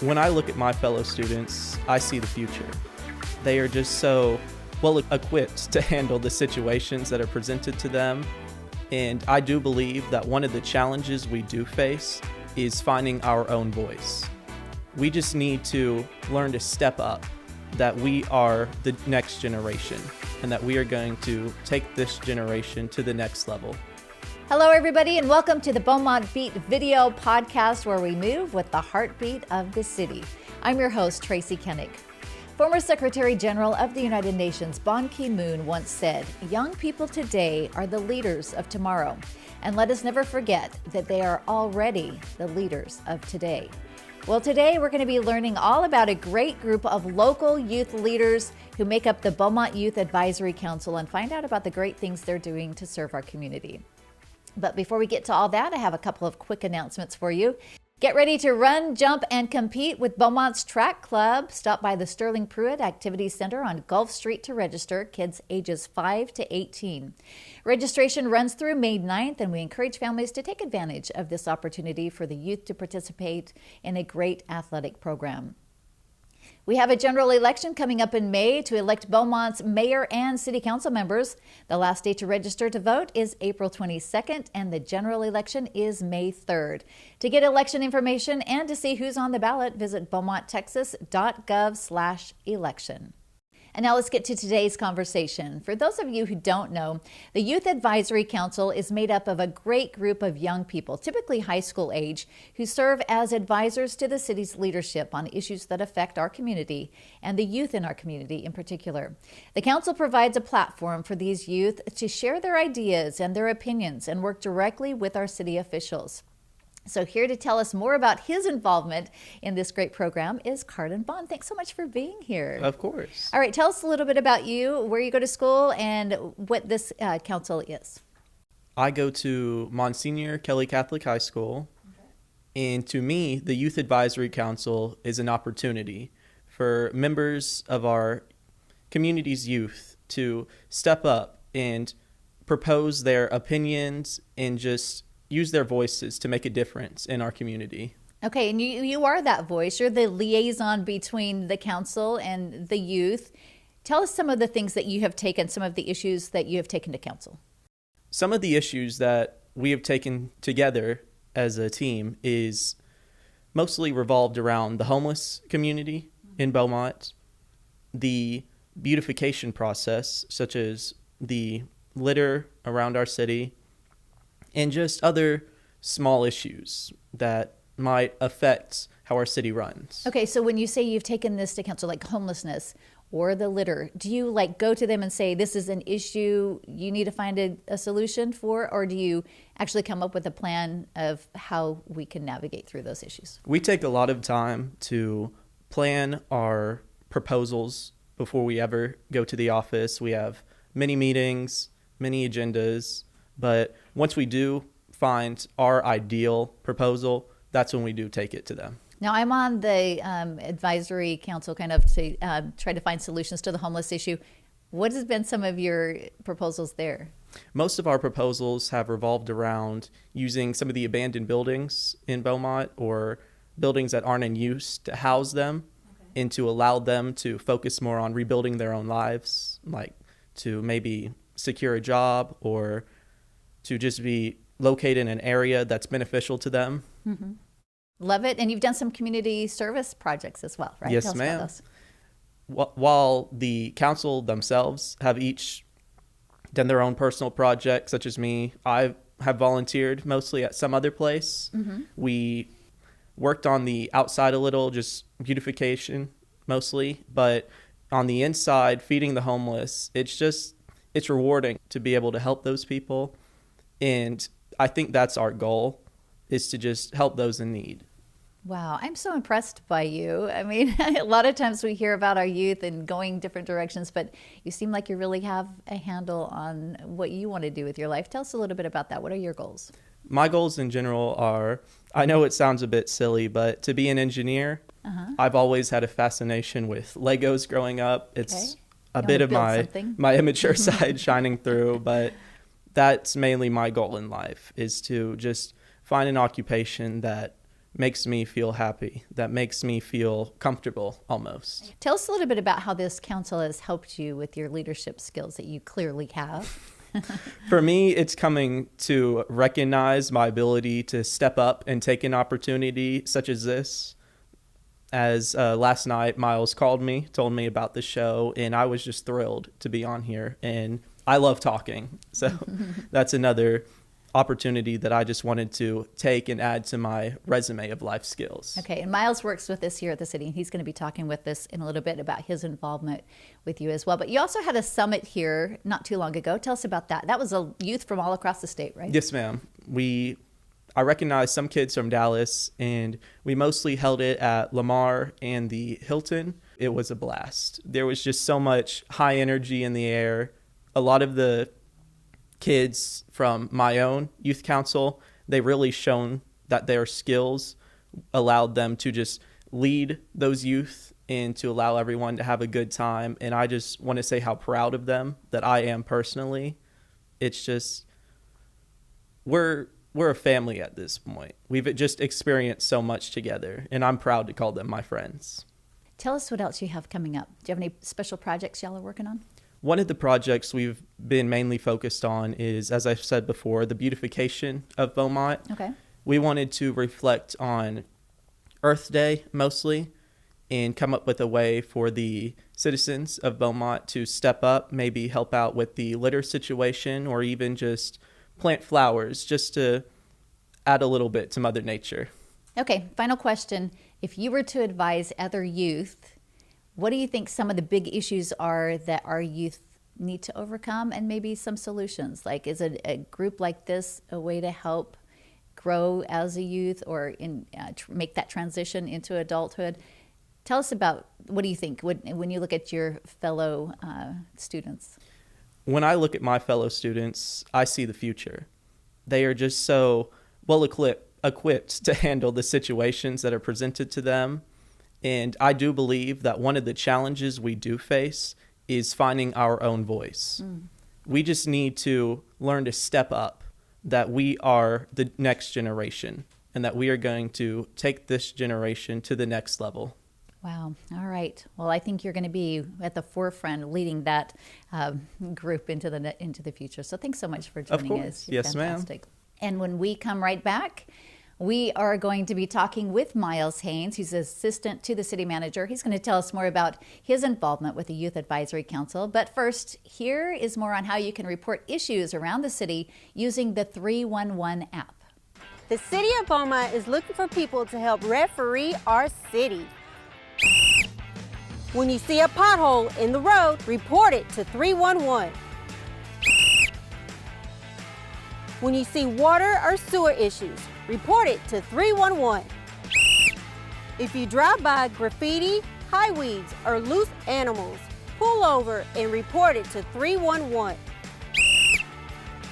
When I look at my fellow students, I see the future. They are just so well equipped to handle the situations that are presented to them. And I do believe that one of the challenges we do face is finding our own voice. We just need to learn to step up, that we are the next generation and that we are going to take this generation to the next level. Hello, everybody, and welcome to the Beaumont Beat video podcast, where we move with the heartbeat of the city. I'm your host, Tracy Koenig. Former Secretary General of the United Nations, Ban Ki-moon, once said, "Young people today are the leaders of tomorrow, and let us never forget that they are already the leaders of today." Well, today we're going to be learning all about a great group of local youth leaders who make up the Beaumont Youth Advisory Council and find out about the great things they're doing to serve our community. But before we get to all that, I have a couple of quick announcements for you. Get ready to run, jump, and compete with Beaumont's Track Club. Stop by the Sterling Pruitt Activity Center on Gulf Street to register, kids ages 5 to 18. Registration runs through May 9th, and we encourage families to take advantage of this opportunity for the youth to participate in a great athletic program. We have a general election coming up in May to elect Beaumont's mayor and city council members. The last day to register to vote is April 22nd, and the general election is May 3rd. To get election information and to see who's on the ballot, visit Beaumonttexas.gov/election. And now let's get to today's conversation. For those of you who don't know, the Youth Advisory Council is made up of a great group of young people, typically high school age, who serve as advisors to the city's leadership on issues that affect our community and the youth in our community in particular. The council provides a platform for these youth to share their ideas and their opinions and work directly with our city officials. So here to tell us more about his involvement in this great program is Carden. Thanks so much for being here. Of course. All right, tell us a little bit about you, where you go to school, and what this council is. I go to Monsignor Kelly Catholic High School, and to me, the Youth Advisory Council is an opportunity for members of our community's youth to step up and propose their opinions and just use their voices to make a difference in our community. Okay, and you are that voice. You're the liaison between the council and the youth. Tell us some of the things that you have taken, some of the issues that you have taken to council. Some of the issues that we have taken together as a team is mostly revolved around the homeless community in Beaumont, the beautification process, such as the litter around our city, and just other small issues that might affect how our city runs. Okay, so when you say you've taken this to council, like homelessness or the litter, do you go to them and say, this is an issue you need to find a solution for, or do you actually come up with a plan of how we can navigate through those issues? We take a lot of time to plan our proposals before we ever go to the office. We have many meetings, many agendas, but once we do find our ideal proposal, that's when we do take it to them. Now, I'm on the advisory council kind of to try to find solutions to the homeless issue. What has been some of your proposals there? Most of our proposals have revolved around using some of the abandoned buildings in Beaumont or buildings that aren't in use to house them and to allow them to focus more on rebuilding their own lives, like to maybe secure a job or to just be located in an area that's beneficial to them. Mm-hmm. Love it. And you've done some community service projects as well, right? Yes, ma'am. While the council themselves have each done their own personal projects, such as me, I have volunteered mostly at some other place. Mm-hmm. We worked on the outside a little, just beautification mostly, but on the inside, feeding the homeless, it's rewarding to be able to help those people. And I think that's our goal, is to just help those in need. Wow, I'm so impressed by you. I mean, a lot of times we hear about our youth and going different directions, but you seem like you really have a handle on what you want to do with your life. Tell us a little bit about that. What are your goals? My goals in general are, I know it sounds a bit silly, but to be an engineer. I've always had a fascination with Legos growing up. It's a bit of my immature side shining through, but that's mainly my goal in life, is to just find an occupation that makes me feel happy, that makes me feel comfortable almost. Tell us a little bit about how this council has helped you with your leadership skills that you clearly have. For me, it's coming to recognize my ability to step up and take an opportunity such as this. As last night, Miles called me, told me about the show, and I was just thrilled to be on here. And I love talking. So that's another opportunity that I just wanted to take and add to my resume of life skills. Okay, and Miles works with us here at the city, and he's going to be talking with us in a little bit about his involvement with you as well. But you also had a summit here not too long ago. Tell us about that. That was a youth from all across the state, right? Yes, ma'am. I recognized some kids from Dallas, and we mostly held it at Lamar and the Hilton. It was a blast. There was just so much high energy in the air. A lot of the kids from my own youth council, they really shown that their skills allowed them to just lead those youth and to allow everyone to have a good time. And I just want to say how proud of them that I am personally. It's just, we're a family at this point. We've just experienced so much together, and I'm proud to call them my friends. Tell us what else you have coming up. Do you have any special projects y'all are working on? One of the projects we've been mainly focused on is, as I've said before, the beautification of Beaumont. Okay. We wanted to reflect on Earth Day mostly and come up with a way for the citizens of Beaumont to step up, maybe help out with the litter situation, or even just plant flowers just to add a little bit to Mother Nature. Okay, final question. If you were to advise other youth, what do you think some of the big issues are that our youth need to overcome, and maybe some solutions? Like, is a group like this a way to help grow as a youth, or make that transition into adulthood? Tell us about, what do you think when you look at your fellow students? When I look at my fellow students, I see the future. They are just so well equipped to handle the situations that are presented to them. And I do believe that one of the challenges we do face is finding our own voice. We just need to learn to step up, that we are the next generation, and that we are going to take this generation to the next level. Wow. All right. Well, I think you're going to be at the forefront leading that group into the future. So thanks so much for joining us. You're yes, fantastic. ma'am. And when we come right back, we are going to be talking with Miles Haynes, who's assistant to the city manager. He's going to tell us more about his involvement with the Youth Advisory Council. But first, here is more on how you can report issues around the city using the 311 app. The City of Beaumont is looking for people to help referee our city. When you see a pothole in the road, report it to 311. When you see water or sewer issues, report it to 311. If you drive by graffiti, high weeds, or loose animals, pull over and report it to 311.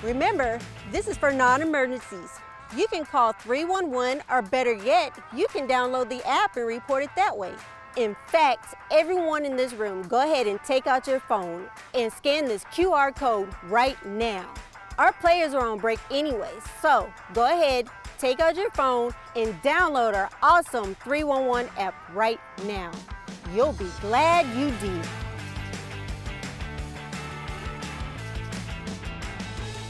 Remember, this is for non-emergencies. You can call 311, or better yet, you can download the app and report it that way. In fact, everyone in this room, go ahead and take out your phone and scan this QR code right now. Our players are on break anyways, so go ahead, take out your phone and download our awesome 311 app right now. You'll be glad you did.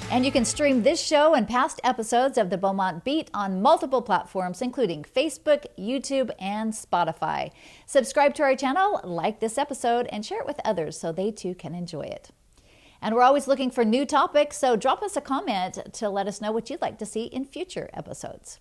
And you can stream this show and past episodes of the Beaumont Beat on multiple platforms, including Facebook, YouTube, and Spotify. Subscribe to our channel, like this episode, and share it with others so they too can enjoy it. And we're always looking for new topics, so drop us a comment to let us know what you'd like to see in future episodes.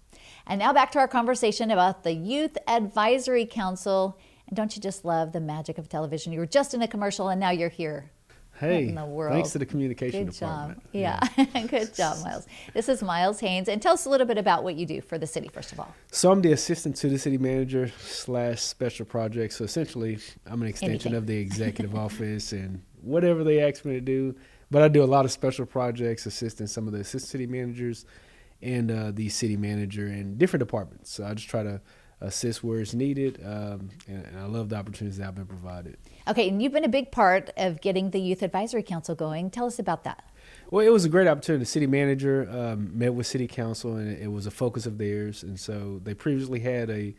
And now back to our conversation about the Youth Advisory Council. And don't you just love the magic of television? You were just in a commercial and now you're here. Hey, in the world. Thanks to the communication Good department. Job. Yeah. Good job, Miles. This is Miles Haynes. And tell us a little bit about what you do for the city, first of all. So I'm the assistant to the city manager / special projects. So essentially, I'm an extension of the executive office and whatever they ask me to do. But I do a lot of special projects, assisting some of the assistant city managers and the city manager in different departments. So I just try to assist where it's needed, and I love the opportunities that I've been provided. Okay, and you've been a big part of getting the Youth Advisory Council going. Tell us about that. Well, it was a great opportunity. The city manager met with city council, and it was a focus of theirs. And so they previously had a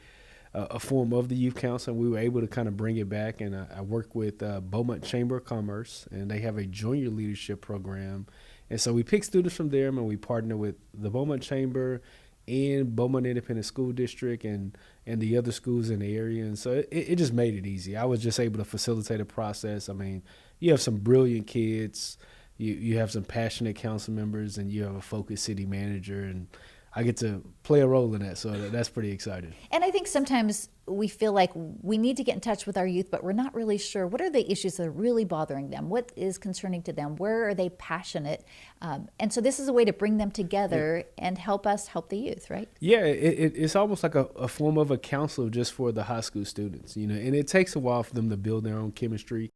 form of the youth council, and we were able to kind of bring it back. And I worked with Beaumont Chamber of Commerce, and they have a junior leadership program. And so we picked students from there, and we partner with the Beaumont Chamber and Beaumont Independent School District and the other schools in the area. And so it just made it easy. I was just able to facilitate a process. I mean, you have some brilliant kids, you have some passionate council members, and you have a focused city manager, and I get to play a role in that, so that's pretty exciting. And I think sometimes we feel like we need to get in touch with our youth, but we're not really sure. What are the issues that are really bothering them? What is concerning to them? Where are they passionate? And so this is a way to bring them together and help us help the youth, right? Yeah, it's almost like a form of a council just for the high school students, and it takes a while for them to build their own chemistry.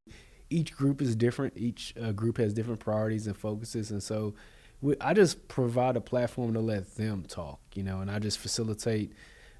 Each group is different. Each group has different priorities and focuses, and so I just provide a platform to let them talk, and I just facilitate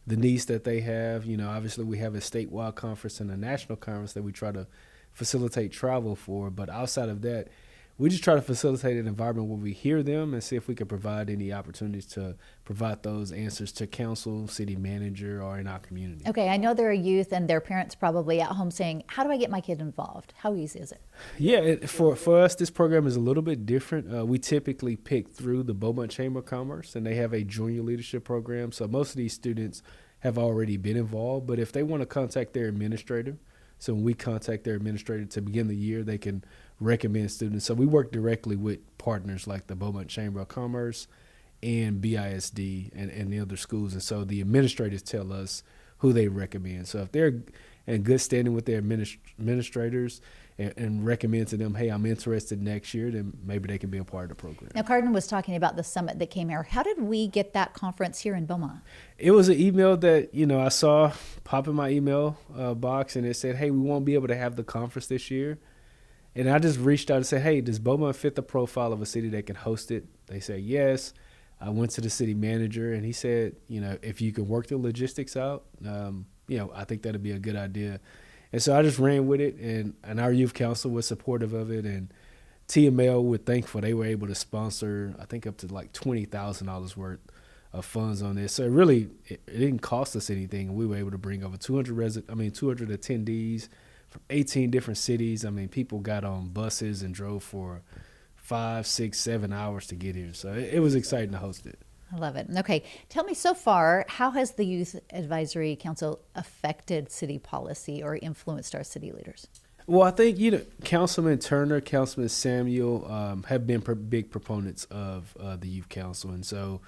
the needs that they have. Obviously we have a statewide conference and a national conference that we try to facilitate travel for, but outside of that, we just try to facilitate an environment where we hear them and see if we can provide any opportunities to provide those answers to council, city manager, or in our community. Okay, I know there are youth and their parents probably at home saying, how do I get my kid involved? How easy is it? Yeah, for us, this program is a little bit different. We typically pick through the Beaumont Chamber of Commerce, and they have a junior leadership program. So most of these students have already been involved, but if they want to contact their administrator, so when we contact their administrator to begin the year, they can recommend students. So we work directly with partners like the Beaumont Chamber of Commerce and BISD and the other schools. And so the administrators tell us who they recommend. So if they're in good standing with their administrators and recommend to them, hey, I'm interested next year, then maybe they can be a part of the program. Now, Carden was talking about the summit that came here. How did we get that conference here in Beaumont? It was an email that, I saw pop in my email box, and it said, hey, we won't be able to have the conference this year. And I just reached out and said, hey, does Beaumont fit the profile of a city that can host it? They said yes. I went to the city manager, and he said, if you can work the logistics out, I think that'd be a good idea. And so I just ran with it, and our youth council was supportive of it, and TML, we're thankful they were able to sponsor, I think, up to like $20,000 worth of funds on this. So it didn't cost us anything, and we were able to bring over 200 attendees from 18 different cities. I mean, people got on buses and drove for 5, 6, 7 hours to get here. So it was exciting to host it. I love it. Okay, tell me so far, how has the Youth Advisory Council affected city policy or influenced our city leaders? Well, I think, Councilman Turner, Councilman Samuel have been big proponents of the Youth Council. And so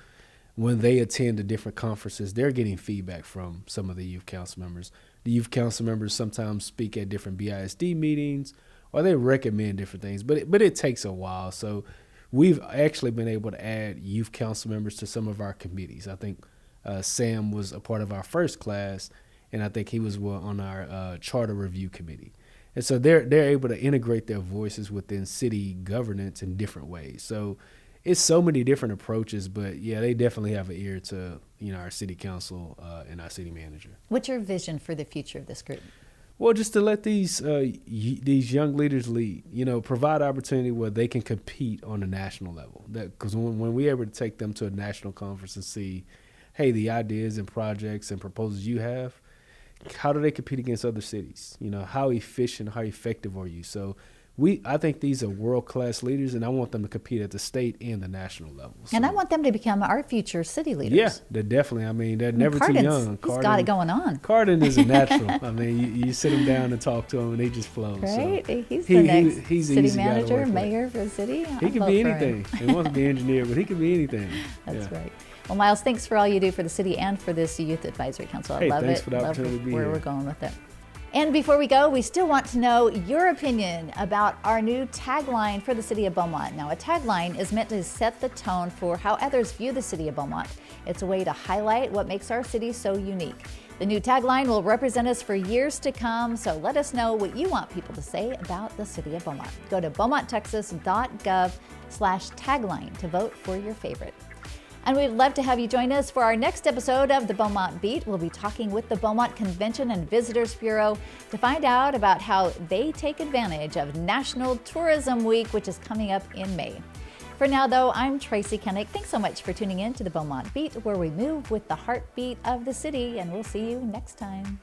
when they attend the different conferences, they're getting feedback from some of the Youth Council members. The Youth Council members sometimes speak at different BISD meetings, or they recommend different things, but it takes a while. So we've actually been able to add youth council members to some of our committees. I think Sam was a part of our first class, and I think he was on our charter review committee. And so they're able to integrate their voices within city governance in different ways. So it's so many different approaches, but yeah, they definitely have an ear to our city council and our city manager. What's your vision for the future of this group? Well, just to let these young leaders lead, provide opportunity where they can compete on a national level. Because when we're able to take them to a national conference and see, hey, the ideas and projects and proposals you have, how do they compete against other cities? How efficient, how effective are you? So I think these are world-class leaders, and I want them to compete at the state and the national level. So, and I want them to become our future city leaders. Yeah, they're definitely. I mean, they're never too young. He's got it going on. Carden is a natural. I mean, you sit him down and talk to him, and he just flows. Right? So he's the next city manager, mayor for the city. He can be anything. He wants to be engineer, but he can be anything. That's right. Well, Miles, thanks for all you do for the city and for this Youth Advisory Council. I love thanks it. For the opportunity to be where here. We're going with it. And before we go, we still want to know your opinion about our new tagline for the city of Beaumont. Now, a tagline is meant to set the tone for how others view the city of Beaumont. It's a way to highlight what makes our city so unique. The new tagline will represent us for years to come, so let us know what you want people to say about the city of Beaumont. Go to Beaumonttexas.gov/tagline to vote for your favorite. And we'd love to have you join us for our next episode of the Beaumont Beat. We'll be talking with the Beaumont Convention and Visitors Bureau to find out about how they take advantage of National Tourism Week, which is coming up in May. For now, though, I'm Tracy Kennick. Thanks so much for tuning in to the Beaumont Beat, where we move with the heartbeat of the city, and we'll see you next time.